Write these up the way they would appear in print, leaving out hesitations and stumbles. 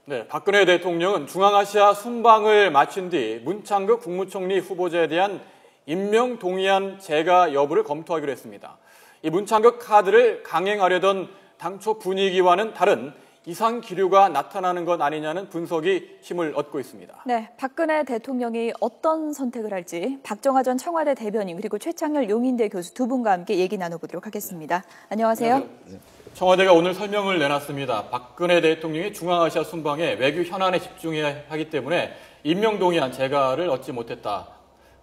네, 박근혜 대통령은 중앙아시아 순방을 마친 뒤 문창극 국무총리 후보자에 대한 임명 동의안 제가 여부를 검토하기로 했습니다. 이 문창극 카드를 강행하려던 당초 분위기와는 다른 이상 기류가 나타나는 것 아니냐는 분석이 힘을 얻고 있습니다. 네, 박근혜 대통령이 어떤 선택을 할지 박정하 전 청와대 대변인 그리고 최창렬 용인대 교수 두 분과 함께 얘기 나눠보도록 하겠습니다. 안녕하세요. 안녕하세요. 청와대가 오늘 설명을 내놨습니다. 박근혜 대통령이 중앙아시아 순방에 외교 현안에 집중해야 하기 때문에 임명 동의안 제가를 얻지 못했다.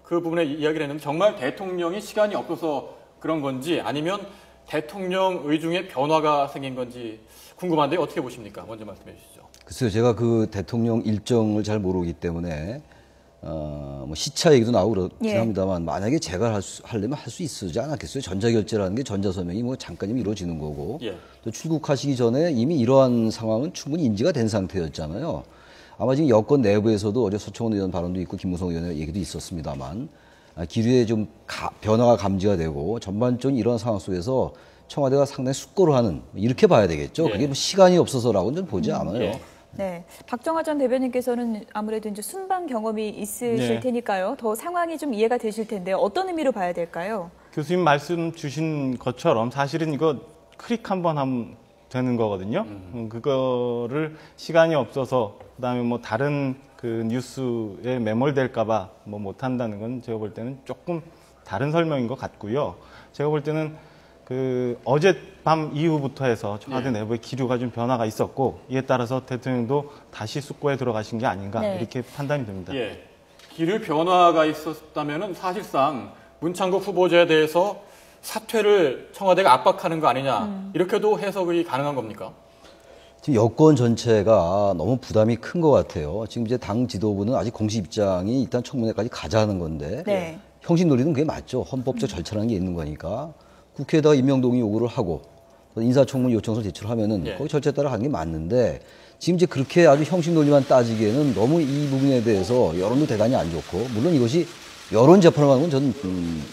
그 부분에 이야기를 했는데 정말 대통령이 시간이 없어서 그런 건지 아니면 대통령 의중에 변화가 생긴 건지 궁금한데 어떻게 보십니까? 먼저 말씀해 주시죠. 글쎄요, 제가 그 대통령 일정을 잘 모르기 때문에 뭐 시차 얘기도 나오고 그렇긴 합니다만 만약에 제가 하려면 할 수 있지 않았겠어요? 전자결제라는 게 전자서명이 뭐 잠깐이면 이루어지는 거고 또 출국하시기 전에 이미 이러한 상황은 충분히 인지가 된 상태였잖아요. 아마 지금 여권 내부에서도 어제 서청원 의원 발언도 있고 김무성 의원의 얘기도 있었습니다만 기류에 좀 변화가 감지가 되고 전반적인 이런 상황 속에서 청와대가 상당히 숙고를 하는 이렇게 봐야 되겠죠. 그게 뭐 시간이 없어서라고는 좀 보지 않아요. 네, 박정하 전 대변인께서는 아무래도 이제 순방 경험이 있으실 테니까요. 더 상황이 좀 이해가 되실 텐데 어떤 의미로 봐야 될까요? 교수님 말씀 주신 것처럼 사실은 이거 클릭 한번 하면 되는 거거든요. 그거를 시간이 없어서 그다음에 뭐 다른 그 뉴스에 매몰될까봐 뭐 못한다는 건 제가 볼 때는 조금 다른 설명인 것 같고요. 제가 볼 때는 그 어젯밤 이후부터 해서 청와대 내부에 기류가 좀 변화가 있었고 이에 따라서 대통령도 다시 숙고에 들어가신 게 아닌가 이렇게 판단이 됩니다. 기류 변화가 있었다면은 사실상 문창극 후보자에 대해서 사퇴를 청와대가 압박하는 거 아니냐 이렇게도 해석이 가능한 겁니까? 지금 여권 전체가 너무 부담이 큰 것 같아요. 지금 이제 당 지도부는 아직 공식 입장이 일단 청문회까지 가자는 건데 형식 논리는 그게 맞죠. 헌법적 절차라는 게 있는 거니까. 국회에다가 임명동의 요구를 하고 인사청문 요청서를 제출하면은 거기 절차에 따라 하는 게 맞는데 지금 이제 그렇게 아주 형식 논리만 따지기에는 너무 이 부분에 대해서 여론도 대단히 안 좋고 물론 이것이 여론 재판을 하는 건 저는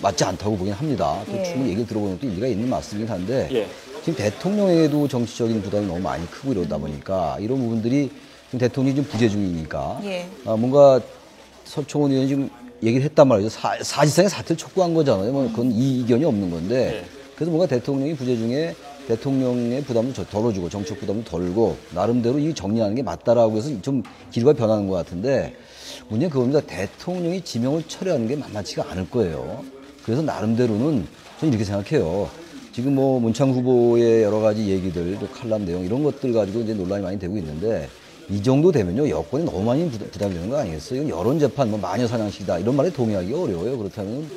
맞지 않다고 보긴 합니다. 또 충분히 얘기를 들어보면 또 일리가 있는 말씀이긴 한데 지금 대통령에게도 정치적인 부담이 너무 많이 크고 이러다 보니까 이런 부분들이 지금 대통령이 좀 부재 중이니까 뭔가 서청원 의원이 지금 얘기를 했단 말이죠. 사실상의 사퇴를 촉구한 거잖아요. 뭐 그건 이견이 없는 건데 그래서 뭔가 대통령이 부재 중에 대통령의 부담을 덜어주고 정책 부담을 덜고 나름대로 이 정리하는 게 맞다라고 해서 좀 기류가 변하는 것 같은데 문제는 그겁니다. 대통령이 지명을 처리하는 게 만만치가 않을 거예요. 그래서 나름대로는 저는 이렇게 생각해요. 지금 뭐 문창 후보의 여러 가지 얘기들, 또 칼럼 내용 이런 것들 가지고 이제 논란이 많이 되고 있는데 이 정도 되면요 여권이 너무 많이 부담이 되는 거 아니겠어요? 이건 여론 재판, 뭐 마녀 사냥식이다 이런 말에 동의하기가 어려워요. 그렇다면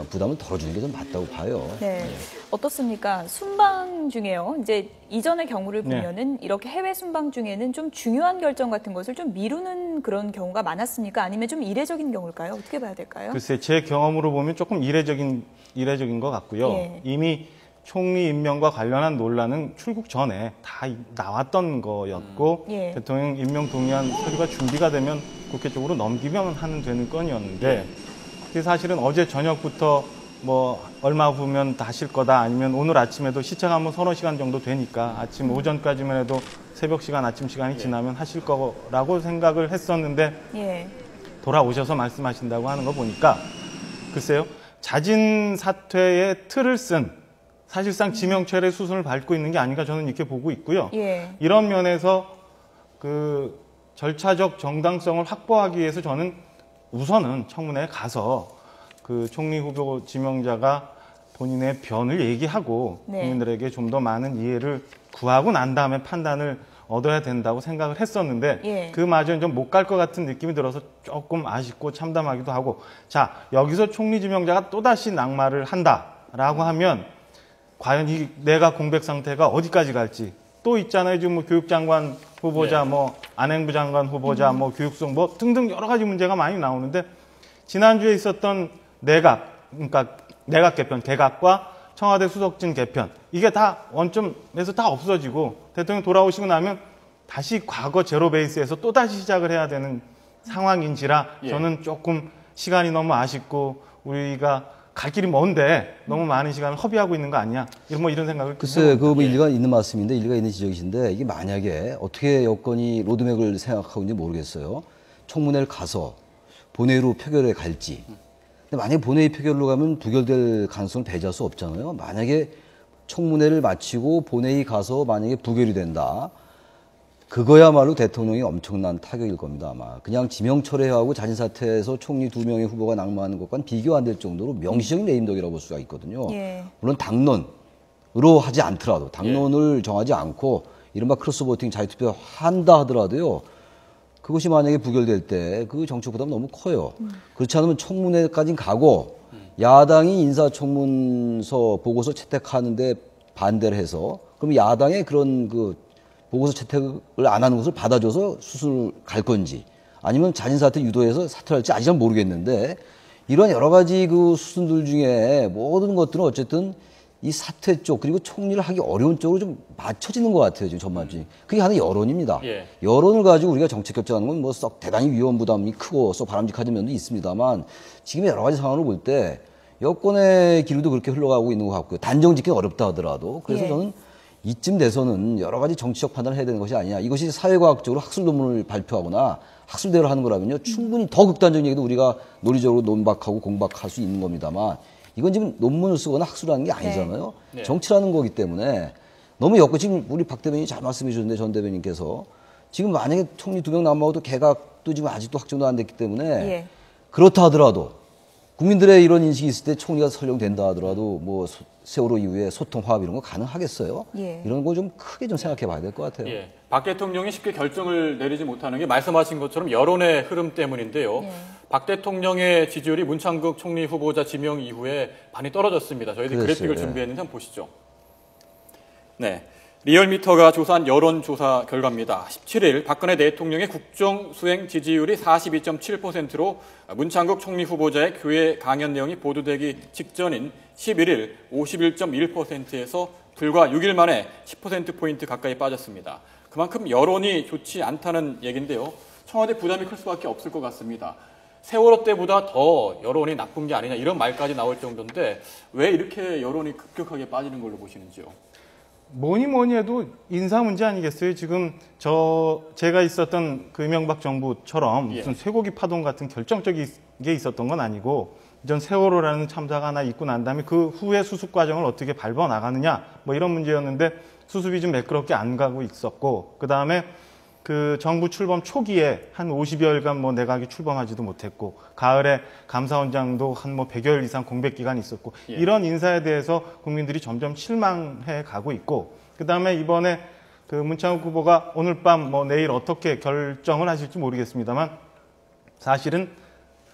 부담을 덜어주는 게 좀 맞다고 봐요. 어떻습니까? 순방 중에요. 이제 이전의 경우를 보면은 이렇게 해외 순방 중에는 좀 중요한 결정 같은 것을 좀 미루는 그런 경우가 많았습니까? 아니면 좀 이례적인 경우일까요? 어떻게 봐야 될까요? 글쎄 제 경험으로 보면 조금 이례적인 것 같고요. 이미 총리 임명과 관련한 논란은 출국 전에 다 나왔던 거였고 대통령 임명 동의안 서류가 준비가 되면 국회 쪽으로 넘기면 되는 건이었는데 그게 사실은 어제 저녁부터 뭐 얼마 후면 다 하실 거다 아니면 오늘 아침에도 시차가 뭐 서너 시간 정도 되니까 아침 오전까지만 해도 새벽 시간 아침 시간이 지나면 하실 거라고 생각을 했었는데 돌아오셔서 말씀하신다고 하는 거 보니까 글쎄요 자진 사퇴의 틀을 쓴 사실상 지명철의 수순을 밟고 있는 게 아닌가 저는 이렇게 보고 있고요. 이런 면에서 그 절차적 정당성을 확보하기 위해서 저는 우선은 청문회에 가서 그 총리 후보 지명자가 본인의 변을 얘기하고 국민들에게 좀 더 많은 이해를 구하고 난 다음에 판단을 얻어야 된다고 생각을 했었는데 그마저는 좀 못 갈 것 같은 느낌이 들어서 조금 아쉽고 참담하기도 하고 자 여기서 총리 지명자가 또다시 낙마를 한다라고 하면 과연 이 내각 공백 상태가 어디까지 갈지 또 있잖아요. 지금 뭐 교육장관 후보자, 뭐 안행부 장관 후보자, 뭐 교육성 뭐 등등 여러 가지 문제가 많이 나오는데 지난주에 있었던 그러니까 내각 개편, 개각과 청와대 수석진 개편 이게 다 원점에서 다 없어지고 대통령 돌아오시고 나면 다시 과거 제로 베이스에서 또 다시 시작을 해야 되는 상황인지라 저는 조금 시간이 너무 아쉽고 우리가 갈 길이 먼데 너무 많은 시간을 허비하고 있는 거 아니냐 이런 생각을 글쎄 그 뭐 일리가 있는 말씀인데 일리가 있는 지적이신데 이게 만약에 어떻게 여건이 로드맵을 생각하고 있는지 모르겠어요. 청문회를 가서 본회의로 표결에 갈지. 근데 만약에 본회의 표결로 가면 부결될 가능성을 배제할 수 없잖아요. 만약에 청문회를 마치고 본회의 가서 만약에 부결이 된다. 그거야말로 대통령이 엄청난 타격일 겁니다, 아마. 그냥 지명 철회하고 자진 사퇴해서 총리 2명의 후보가 낙마하는 것과는 비교 안 될 정도로 명시적인 레임덕이라고 볼 수가 있거든요. 예. 물론 당론으로 하지 않더라도, 당론을 정하지 않고 이른바 크로스보팅 자유투표 한다 하더라도요. 그것이 만약에 부결될 때 그 정책 부담 너무 커요. 그렇지 않으면 청문회까지 가고 야당이 인사청문서 보고서 채택하는데 반대를 해서 그럼 야당의 그런 그 보고서 채택을 안 하는 것을 받아줘서 수술 갈 건지 아니면 자진사퇴 유도해서 사퇴할지 아직 잘 모르겠는데 이런 여러 가지 그 수순들 중에 모든 것들은 어쨌든 이 사퇴 쪽 그리고 총리를 하기 어려운 쪽으로 좀 맞춰지는 것 같아요 지금 전반적인. 그게 하나의 여론입니다. 예. 여론을 가지고 우리가 정책 결정하는 건 뭐 썩 대단히 위험 부담이 크고 썩 바람직한 면도 있습니다만 지금의 여러 가지 상황을 볼 때 여권의 길도 그렇게 흘러가고 있는 것 같고요. 단정 짓기 어렵다 하더라도 그래서 예. 저는 이쯤 돼서는 여러 가지 정치적 판단을 해야 되는 것이 아니냐. 이것이 사회과학적으로 학술 논문을 발표하거나 학술대로 하는 거라면요. 충분히 더 극단적인 얘기도 우리가 논리적으로 논박하고 공박할 수 있는 겁니다만 이건 지금 논문을 쓰거나 학술하는 게 아니잖아요. 네. 정치라는 거기 때문에 너무 지금 우리 박 대변인이 잘 말씀해 주셨는데 전 대변인께서 지금 만약에 총리 2명 남아도 개각도 지금 아직도 확정도 안 됐기 때문에 예. 그렇다 하더라도 국민들의 이런 인식이 있을 때 총리가 설령된다 하더라도 뭐 세월호 이후에 소통 화합 이런 거 가능하겠어요? 예. 이런 거 좀 크게 좀 생각해 봐야 될 것 같아요. 예. 박 대통령이 쉽게 결정을 내리지 못하는 게 말씀하신 것처럼 여론의 흐름 때문인데요. 예. 박 대통령의 지지율이 문창극 총리 후보자 지명 이후에 많이 떨어졌습니다. 저희들이 그렇죠. 그래픽을 예. 준비했는데 한번 보시죠. 네. 리얼미터가 조사한 여론조사 결과입니다. 17일 박근혜 대통령의 국정수행 지지율이 42.7%로 문창극 총리 후보자의 교회 강연 내용이 보도되기 직전인 11일 51.1%에서 불과 6일 만에 10%포인트 가까이 빠졌습니다. 그만큼 여론이 좋지 않다는 얘기인데요. 청와대 부담이 클 수밖에 없을 것 같습니다. 세월호 때보다 더 여론이 나쁜 게 아니냐 이런 말까지 나올 정도인데 왜 이렇게 여론이 급격하게 빠지는 걸로 보시는지요? 뭐니 해도 인사 문제 아니겠어요? 지금 제가 있었던 그 이명박 정부처럼 무슨 쇠고기 파동 같은 결정적인 게 있었던 건 아니고 전 세월호라는 참사가 하나 있고 난 다음에 그 후에 수습 과정을 어떻게 밟아 나가느냐 뭐 이런 문제였는데 수습이 좀 매끄럽게 안 가고 있었고 그 다음에 그 정부 출범 초기에 한 50여일간 뭐 내각이 출범하지도 못했고 가을에 감사원장도 한 뭐 100여일 이상 공백 기간이 있었고 이런 인사에 대해서 국민들이 점점 실망해 가고 있고 그 다음에 이번에 그 문창욱 후보가 오늘 밤 뭐 내일 어떻게 결정을 하실지 모르겠습니다만 사실은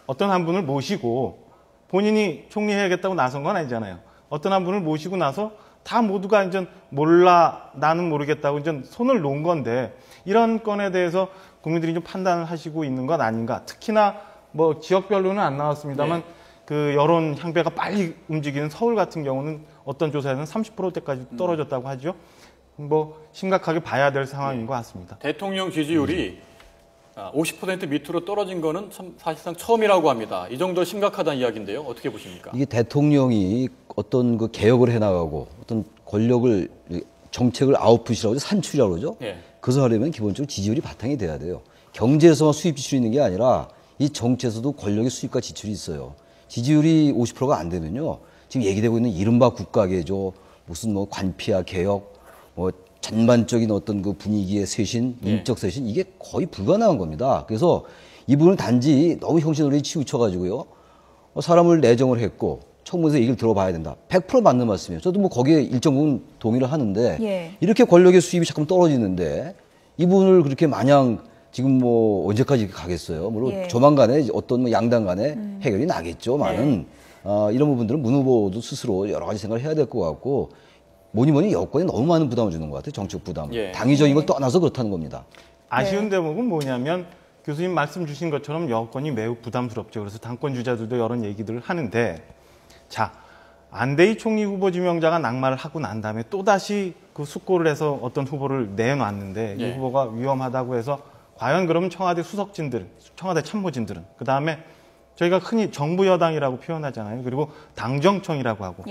어떤 한 분을 모시고 본인이 총리해야겠다고 나선 건 아니잖아요. 어떤 한 분을 모시고 나서 다 모두가 이제 몰라 나는 모르겠다고 이제 손을 놓은 건데 이런 건에 대해서 국민들이 좀 판단을 하시고 있는 것 아닌가. 특히나 뭐 지역별로는 안 나왔습니다만 그 여론 향배가 빨리 움직이는 서울 같은 경우는 어떤 조사에는 30%대까지 떨어졌다고 하죠. 뭐 심각하게 봐야 될 상황인 것 같습니다. 대통령 지지율이 50% 밑으로 떨어진 거는 참 사실상 처음이라고 합니다. 이 정도 심각하다는 이야기인데요. 어떻게 보십니까? 이게 대통령이 어떤 그 개혁을 해나가고 어떤 권력을 정책을 아웃풋이라고 하죠. 산출이라고 그러죠. 예. 그것을 하려면 기본적으로 지지율이 바탕이 돼야 돼요. 경제에서만 수입 지출이 있는 게 아니라 이 정치에서도 권력의 수입과 지출이 있어요. 지지율이 50%가 안 되면요. 지금 얘기되고 있는 이른바 국가개조, 무슨 뭐 관피와 개혁, 뭐 전반적인 어떤 그 분위기의 쇄신, 인적 쇄신 이게 거의 불가능한 겁니다. 그래서 이 부분을 단지 너무 형식놀이에 치우쳐가지고요. 사람을 내정을 했고 청문회에서 얘기를 들어봐야 된다. 100% 맞는 말씀이에요. 저도 뭐 거기에 일정 부분 동의를 하는데 이렇게 권력의 수입이 자꾸 떨어지는데 이 부분을 그렇게 마냥 지금 뭐 언제까지 가겠어요. 물론 조만간에 어떤 뭐 양당 간에 해결이 나겠죠만은 이런 부분들은 문 후보도 스스로 여러 가지 생각을 해야 될 것 같고 뭐니 여권에 너무 많은 부담을 주는 것 같아요. 정치적 부담. 당위적인 걸 떠나서 그렇다는 겁니다. 아쉬운 대목은 뭐냐면 교수님 말씀 주신 것처럼 여권이 매우 부담스럽죠. 그래서 당권 주자들도 여러 얘기들을 하는데 자, 안대희 총리 후보 지명자가 낙마를 하고 난 다음에 또다시 그 숙고를 해서 어떤 후보를 내놨는데 이 후보가 위험하다고 해서 과연 그러면 청와대 수석진들, 청와대 참모진들은 그 다음에 저희가 흔히 정부 여당이라고 표현하잖아요. 그리고 당정청이라고 하고.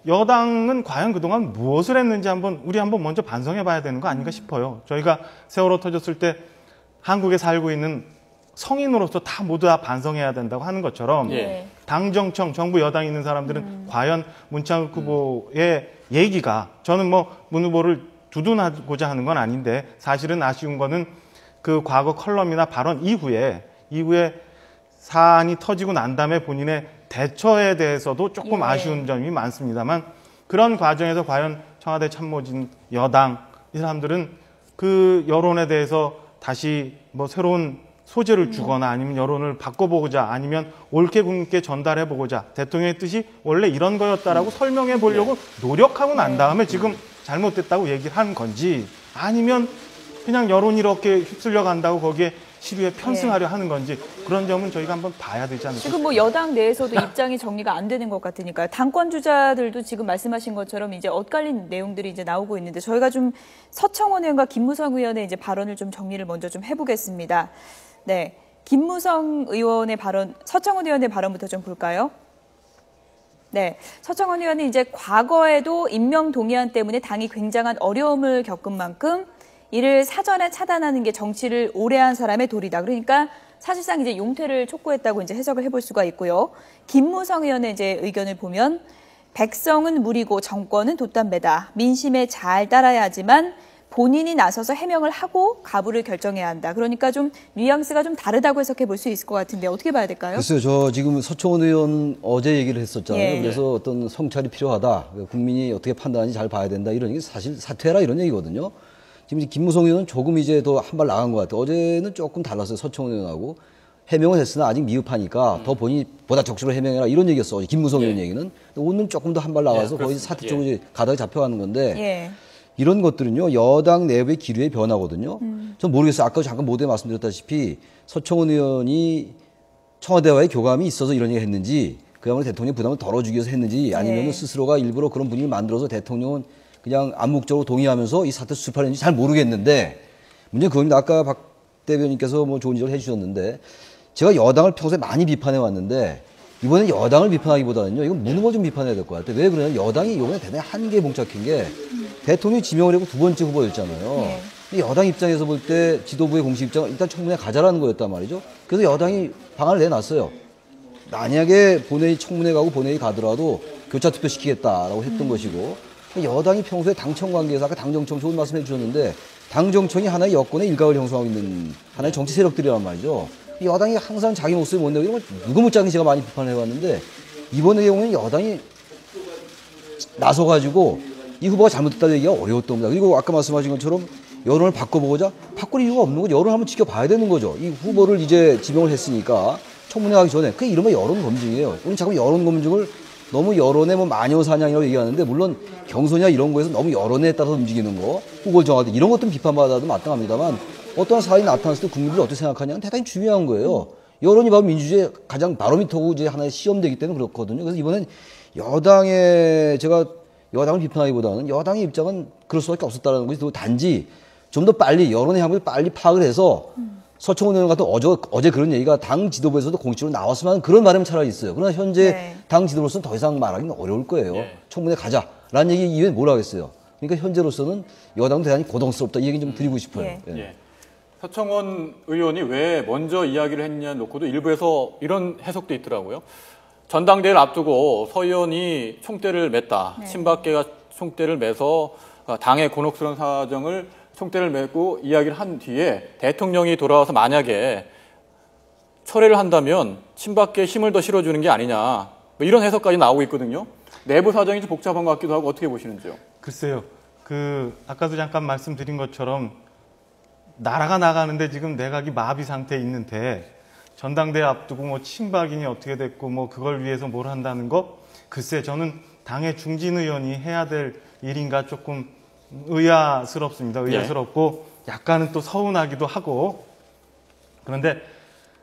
여당은 과연 그동안 무엇을 했는지 우리 한번 먼저 반성해 봐야 되는 거 아닌가 싶어요. 저희가 세월호 터졌을 때 한국에 살고 있는 성인으로서 다 모두 다 반성해야 된다고 하는 것처럼 당정청, 정부 여당에 있는 사람들은 과연 문창욱 후보의 얘기가, 저는 뭐 문 후보를 두둔하고자 하는 건 아닌데 사실은 아쉬운 거는 그 과거 컬럼이나 발언 이후에 사안이 터지고 난 다음에 본인의 대처에 대해서도 조금 아쉬운 점이 많습니다만, 그런 과정에서 과연 청와대 참모진, 여당 이 사람들은 그 여론에 대해서 다시 뭐 새로운 소재를 주거나 아니면 여론을 바꿔보고자, 아니면 옳게 국민께 전달해보고자 대통령의 뜻이 원래 이런 거였다라고 설명해 보려고 노력하고 난 다음에 지금 잘못됐다고 얘기를 한 건지, 아니면 그냥 여론이 이렇게 휩쓸려 간다고 거기에 시류에 편승하려 하는 건지, 그런 점은 저희가 한번 봐야 되지 않을까. 지금 뭐 여당 내에서도 입장이 정리가 안 되는 것 같으니까요. 당권 주자들도 지금 말씀하신 것처럼 이제 엇갈린 내용들이 이제 나오고 있는데, 저희가 좀 서청원 의원과 김무성 의원의 이제 발언을 좀 정리를 먼저 좀 해보겠습니다. 네, 김무성 의원의 발언, 서청원 의원의 발언부터 좀 볼까요? 네, 서청원 의원은 이제 과거에도 임명 동의안 때문에 당이 굉장한 어려움을 겪은 만큼 이를 사전에 차단하는 게 정치를 오래 한 사람의 도리다. 그러니까 사실상 이제 용퇴를 촉구했다고 이제 해석을 해볼 수가 있고요. 김무성 의원의 이제 의견을 보면, 백성은 물이고 정권은 돛담배다. 민심에 잘 따라야 하지만 본인이 나서서 해명을 하고 가부를 결정해야 한다. 그러니까 좀 뉘앙스가 좀 다르다고 해석해 볼 수 있을 것 같은데 어떻게 봐야 될까요? 글쎄요. 저 지금 서청원 의원 어제 얘기를 했었잖아요. 그래서 어떤 성찰이 필요하다. 국민이 어떻게 판단하는지 잘 봐야 된다. 이런 얘기, 사실 사퇴해라 이런 얘기거든요. 지금 김무성 의원은 조금 이제 더 한 발 나간 것 같아요. 어제는 조금 달랐어요. 서청원 의원하고. 해명을 했으나 아직 미흡하니까 더 본인이 보다 적극적으로 해명해라 이런 얘기였어. 김무성 의원 얘기는. 오늘 조금 더 한 발 나가서 거의 사퇴 쪽으로 가닥이 잡혀가는 건데 이런 것들은요, 여당 내부의 기류의 변화거든요. 전 모르겠어요. 아까 잠깐 모두에 말씀드렸다시피 서청원 의원이 청와대와의 교감이 있어서 이런 얘기를 했는지, 그야말로 대통령 부담을 덜어주기 위해서 했는지, 아니면 스스로가 일부러 그런 분위기를 만들어서 대통령은 그냥 암묵적으로 동의하면서 이 사태 수습하려는지 잘 모르겠는데, 문제는 그겁니다. 아까 박 대변인께서 뭐 좋은 지적을 해주셨는데, 제가 여당을 평소에 많이 비판해 왔는데 이번엔 여당을 비판하기보다는요, 이건 문 후보 좀 비판해야 될 것 같아요. 왜 그러냐면 여당이 이번에 대단히 한계에 봉착한 게, 대통령이 지명을 하고 두 번째 후보였잖아요. 여당 입장에서 볼 때 지도부의 공식 입장은 일단 청문회 가자라는 거였단 말이죠. 그래서 여당이 방안을 내놨어요. 만약에 본회의 청문회 가고 본회의 가더라도 교차 투표 시키겠다라고 했던 것이고, 여당이 평소에 당청 관계에서 아까 당정청 좋은 말씀 해주셨는데, 당정청이 하나의 여권의 일각을 형성하고 있는 하나의 정치 세력들이란 말이죠. 여당이 항상 자기 목소리 못 내고 이런 걸 누구 못지않게 제가 많이 비판을 해왔는데, 이번의 경우에는 여당이 나서가지고 이 후보가 잘못됐다는 얘기가 어려웠던 겁니다. 그리고 아까 말씀하신 것처럼 여론을 바꿔보고자, 바꿀 이유가 없는 거죠. 여론을 한번 지켜봐야 되는 거죠. 이 후보를 이제 지명을 했으니까 청문회 가기 전에. 그게 이른바 여론 검증이에요. 우리 자꾸 여론 검증을 너무 여론의 뭐 마녀 사냥이라고 얘기하는데, 물론 경선이나 이런 거에서 너무 여론에 따라서 움직이는 거, 후보를 정할 때 이런 것도 비판받아도 마땅합니다만, 어떠한 사안이 나타났을 때 국민들이 어떻게 생각하냐는 대단히 중요한 거예요. 여론이 바로 민주주의의 가장 바로미터고 이제 하나의 시험되기 때문에 그렇거든요. 그래서 이번엔 제가 여당을 비판하기보다는 여당의 입장은 그럴 수밖에 없었다는 것이, 단지 좀 더 빨리 여론의 향을 빨리 파악을 해서 서청원 의원 같은 어제 그런 얘기가 당 지도부에서도 공식적으로 나왔으면 하는 그런 바람이 차라리 있어요. 그러나 현재 당 지도부로서는 더 이상 말하기는 어려울 거예요. 청문회 가자라는 얘기 이외에 뭘 하겠어요. 그러니까 현재로서는 여당도 대단히 고통스럽다, 이 얘기 좀 드리고 싶어요. 서청원 의원이 왜 먼저 이야기를 했냐 놓고도 일부에서 이런 해석도 있더라고요. 전당대회를 앞두고 서 의원이 총대를 맸다. 친박계가 총대를 매서 당의 곤혹스러운 사정을 총대를 메고 이야기를 한 뒤에 대통령이 돌아와서 만약에 철회를 한다면 친박계에 힘을 더 실어주는 게 아니냐, 뭐 이런 해석까지 나오고 있거든요. 내부 사정이 좀 복잡한 것 같기도 하고, 어떻게 보시는지요? 글쎄요. 아까도 잠깐 말씀드린 것처럼 나라가 나가는데 지금 내각이 마비 상태에 있는데, 전당대회 앞두고 뭐 친박인이 어떻게 됐고 뭐 그걸 위해서 뭘 한다는 거, 글쎄 저는 당의 중진 의원이 해야 될 일인가 조금 의아스럽습니다. 의아스럽고 약간은 또 서운하기도 하고. 그런데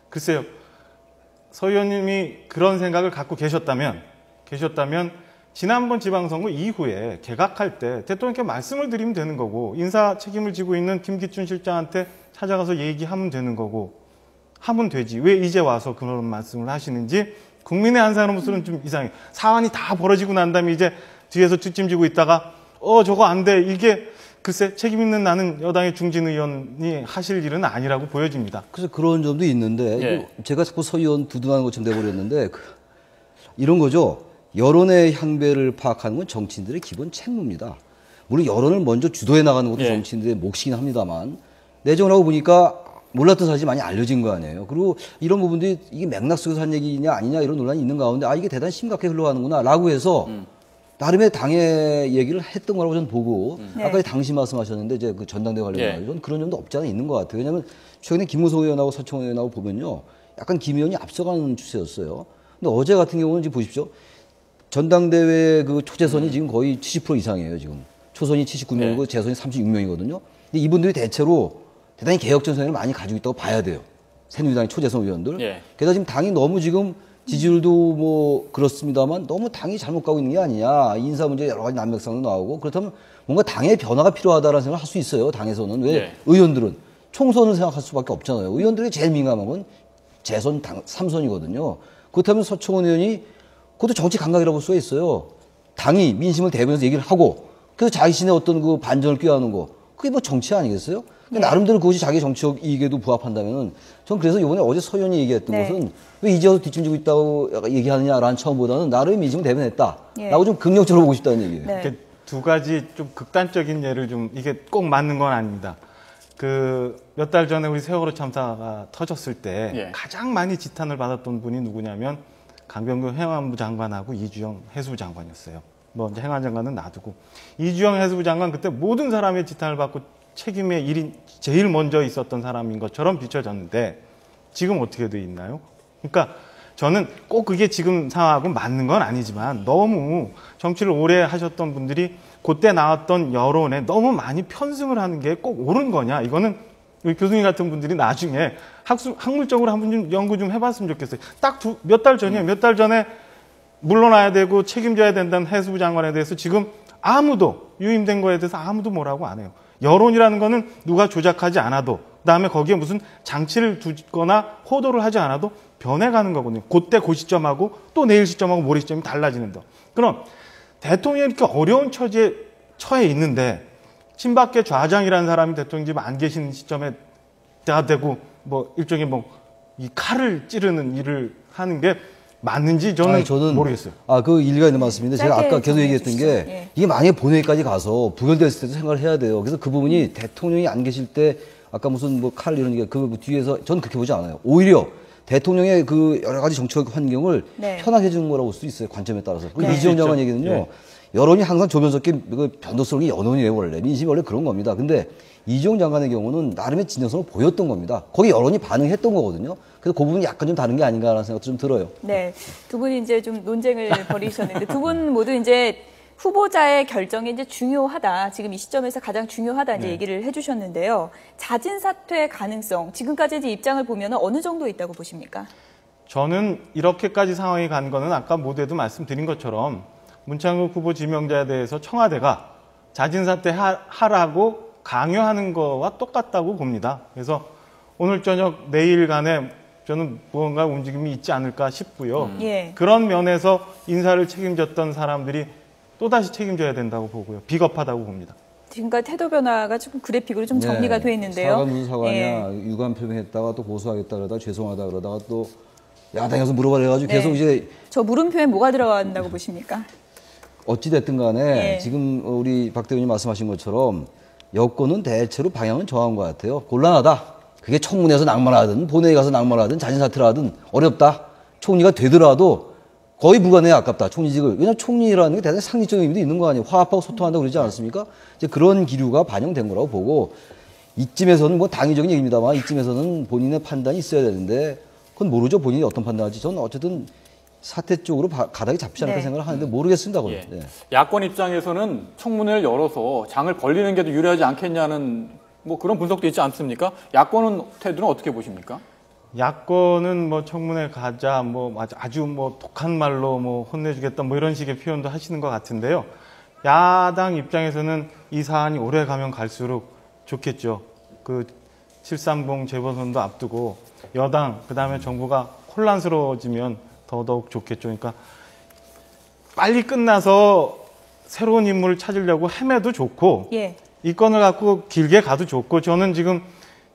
글쎄요, 서 의원님이 그런 생각을 갖고 계셨다면 지난번 지방선거 이후에 개각할 때 대통령께 말씀을 드리면 되는 거고, 인사 책임을 지고 있는 김기춘 실장한테 찾아가서 얘기하면 되는 거고, 하면 되지. 왜 이제 와서 그런 말씀을 하시는지 국민의 한 사람으로서는 좀 이상해요. 사안이 다 벌어지고 난 다음에 이제 뒤에서 뒷짐지고 있다가 저거 안 돼. 이게 글쎄 책임 있는 나는 여당의 중진 의원이 하실 일은 아니라고 보여집니다. 그래서 그런 점도 있는데 예. 제가 자꾸 서 의원 두둔하는 것처럼 돼버렸는데 이런 거죠. 여론의 향배를 파악하는 건 정치인들의 기본 책무입니다. 물론 여론을 먼저 주도해 나가는 것도 예. 정치인들의 몫이긴 합니다만 내정을 하고 보니까 몰랐던 사실이 많이 알려진 거 아니에요. 그리고 이런 부분들이 이게 맥락 속에서 한 얘기냐 아니냐 이런 논란이 있는 가운데 이게 대단히 심각하게 흘러가는구나 라고 해서 나름의 당의 얘기를 했던 거라고 저는 보고 네. 아까 당시 말씀하셨는데 이제 그 전당대회 관련해서 예. 저는 그런 점도 없지 않아 있는 것 같아요. 왜냐하면 최근에 김무성 의원하고 서청원 의원하고 보면요. 약간 김 의원이 앞서가는 추세였어요. 근데 어제 같은 경우는 지금 보십시오. 전당대회 그 초재선이 지금 거의 70% 이상이에요. 지금 초선이 79명이고 재선이 36명이거든요. 근데 이분들이 대체로 대단히 개혁적 성향을 많이 가지고 있다고 봐야 돼요. 새누리당의 초재선 의원들. 예. 게다가 지금 당이 너무 지금 지지율도 뭐 그렇습니다만 너무 당이 잘못 가고 있는 게 아니냐. 인사 문제 여러 가지 난맥상도 나오고 그렇다면 뭔가 당의 변화가 필요하다라는 생각을 할 수 있어요. 당에서는. 왜 예. 의원들은 총선을 생각할 수밖에 없잖아요. 의원들이 제일 민감한 건 재선 3선이거든요. 그렇다면 서청원 의원이 그것도 정치 감각이라고 볼 수가 있어요. 당이 민심을 대변해서 얘기를 하고 그래서 자신의 어떤 그 반전을 꾀하는 거 그게 뭐 정치 아니겠어요? 그러니까 나름대로 그것이 자기 정치적 이익에도 부합한다면은 전 그래서 이번에 어제 서 의원이 얘기했던 것은 왜 이제 와서 뒷짐지고 있다고 얘기하느냐라는 처음보다는 나름의 민심을 대변했다라고 좀 긍정적으로 보고 싶다는 얘기예요. 네. 이렇게 두 가지 좀 극단적인 예를 좀 이게 꼭 맞는 건 아닙니다. 그 몇 달 전에 우리 세월호 참사가 터졌을 때 예. 가장 많이 지탄을 받았던 분이 누구냐면 강병규 행안부 장관하고 이주영 해수부 장관이었어요. 뭐 이제 행안 장관은 놔두고 이주영 해수부 장관 그때 모든 사람의 지탄을 받고 책임의 일인 제일 먼저 있었던 사람인 것처럼 비춰졌는데 지금 어떻게 돼 있나요? 그러니까 저는 꼭 그게 지금 상황하고 맞는 건 아니지만 너무 정치를 오래 하셨던 분들이 그때 나왔던 여론에 너무 많이 편승을 하는 게 꼭 옳은 거냐? 이거는 우리 교수님 같은 분들이 나중에 학물적으로 한번 좀 연구 좀 해봤으면 좋겠어요. 딱 몇 달 전이에요. 몇 달 전에 물러나야 되고 책임져야 된다는 해수부 장관에 대해서 지금 아무도 유임된 거에 대해서 아무도 뭐라고 안 해요. 여론이라는 거는 누가 조작하지 않아도 그다음에 거기에 무슨 장치를 두거나 호도를 하지 않아도 변해가는 거거든요. 그때 그 시점하고 또 내일 시점하고 모레 시점이 달라지는 거. 그럼 대통령이 이렇게 어려운 처지에 처해 있는데 친박계 좌장이라는 사람이 대통령 집 안 계시는 시점에 대가 되고 뭐 일종의 뭐 이 칼을 찌르는 일을 하는 게 맞는지 저는 모르겠어요. 그 일리가 있는 말씀인데 제가 아까 계속 얘기했던 게 예. 이게 만약에 본회의까지 가서 부결됐을 때도 생각을 해야 돼요. 그래서 그 부분이 대통령이 안 계실 때 아까 무슨 뭐 칼 이런 게 그 뒤에서 저는 그렇게 보지 않아요. 오히려 대통령의 그 여러 가지 정치적 환경을 편하게 해주는 거라고 볼 수 있어요. 관점에 따라서. 그리고 이재용 장관 얘기는요. 여론이 항상 조변석기 그 변동스러운 게 여론이에요. 원래 민심이 원래 그런 겁니다. 근데 이재용 장관의 경우는 나름의 진정성을 보였던 겁니다. 거기 여론이 반응했던 거거든요. 그래서 그 부분이 약간 좀 다른 게 아닌가라는 생각도 좀 들어요. 네, 두 분이 이제 좀 논쟁을 벌이셨는데 두 분 모두 이제 후보자의 결정이 이제 중요하다. 지금 이 시점에서 가장 중요하다 이제 얘기를 해주셨는데요. 자진 사퇴 가능성 지금까지 이제 입장을 보면 어느 정도 있다고 보십니까? 저는 이렇게까지 상황이 간 거는 아까 모두에도 말씀드린 것처럼 문창욱 후보 지명자에 대해서 청와대가 자진 사퇴하라고 강요하는 거와 똑같다고 봅니다. 그래서 오늘 저녁 내일간에 저는 무언가 움직임이 있지 않을까 싶고요. 그런 면에서 인사를 책임졌던 사람들이 또다시 책임져야 된다고 보고요. 비겁하다고 봅니다. 지금까지 태도 변화가 조금 그래픽으로 좀 정리가 돼 있는데요. 사과 무슨 사과냐. 유감 표명했다가 또 고소하겠다 그러다가 죄송하다 그러다가 또 야당에서 물어봐라 해가지고 계속 이제 저 물음표에 뭐가 들어간다고 보십니까? 어찌됐든 간에 지금 우리 박 대표님 말씀하신 것처럼 여권은 대체로 방향은 정한 것 같아요. 곤란하다. 그게 청문회에서 낙마하든 본회의 가서 낙마하든 자진사퇴를 하든 어렵다. 총리가 되더라도 거의 불가능에 아깝다. 총리직을. 왜냐하면 총리라는 게 대단히 상징적인 의미도 있는 거 아니에요. 화합하고 소통한다고 그러지 않았습니까? 이제 그런 기류가 반영된 거라고 보고 이쯤에서는 뭐 당위적인 얘기입니다만 이쯤에서는 본인의 판단이 있어야 되는데 그건 모르죠. 본인이 어떤 판단할지. 저는 어쨌든 사퇴 쪽으로 가닥이 잡지 않을까 생각을 하는데 모르겠습니다. 야권 입장에서는 청문회를 열어서 장을 벌리는 게 더 유리하지 않겠냐는 뭐 그런 분석도 있지 않습니까? 야권은 태도는 어떻게 보십니까? 야권은 뭐 청문회 가자, 뭐 아주 뭐 독한 말로 뭐 혼내주겠다, 뭐 이런 식의 표현도 하시는 것 같은데요. 야당 입장에서는 이 사안이 오래 가면 갈수록 좋겠죠. 그 730 재보선도 앞두고 여당, 그다음에 정부가 혼란스러워지면 더더욱 좋겠죠. 그러니까 빨리 끝나서 새로운 인물을 찾으려고 헤매도 좋고 예. 이 건을 갖고 길게 가도 좋고 저는 지금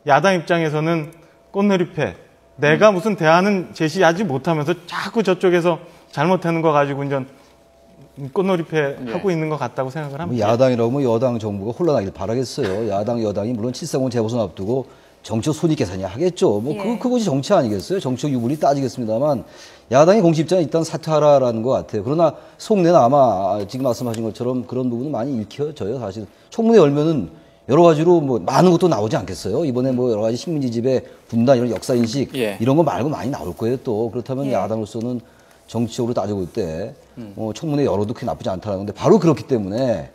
야당 입장에서는 꽃놀이패 내가 무슨 대안은 제시하지 못하면서 자꾸 저쪽에서 잘못하는 거 가지고 이제 꽃놀이패 하고 있는 것 같다고 생각을 합니다. 야당이라고 하면 여당 정부가 혼란하길 바라겠어요. 야당 여당이 물론 7.3원 재보선 앞두고 정치적 손익계산이야 하겠죠. 뭐 그것이 정치 아니겠어요? 정치적 유불이 따지겠습니다만 야당의 공식 입장은 일단 사퇴하라라는 것 같아요. 그러나 속내는 아마 지금 말씀하신 것처럼 그런 부분은 많이 읽혀져요. 사실 청문회 열면은 여러 가지로 뭐 많은 것도 나오지 않겠어요. 이번에 뭐 여러 가지 식민지 지배 분단 이런 역사 인식 이런 거 말고 많이 나올 거예요. 또 그렇다면 야당으로서는 정치적으로 따지고 볼 때 청문회 열어도 그게 나쁘지 않다는 건데 바로 그렇기 때문에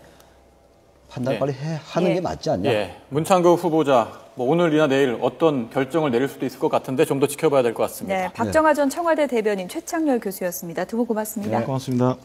판단 빨리 하는 게 맞지 않냐. 문창극 후보자 뭐 오늘이나 내일 어떤 결정을 내릴 수도 있을 것 같은데 좀 더 지켜봐야 될 것 같습니다. 박정하 전 청와대 대변인 최창렬 교수였습니다. 두 분 고맙습니다. 고맙습니다.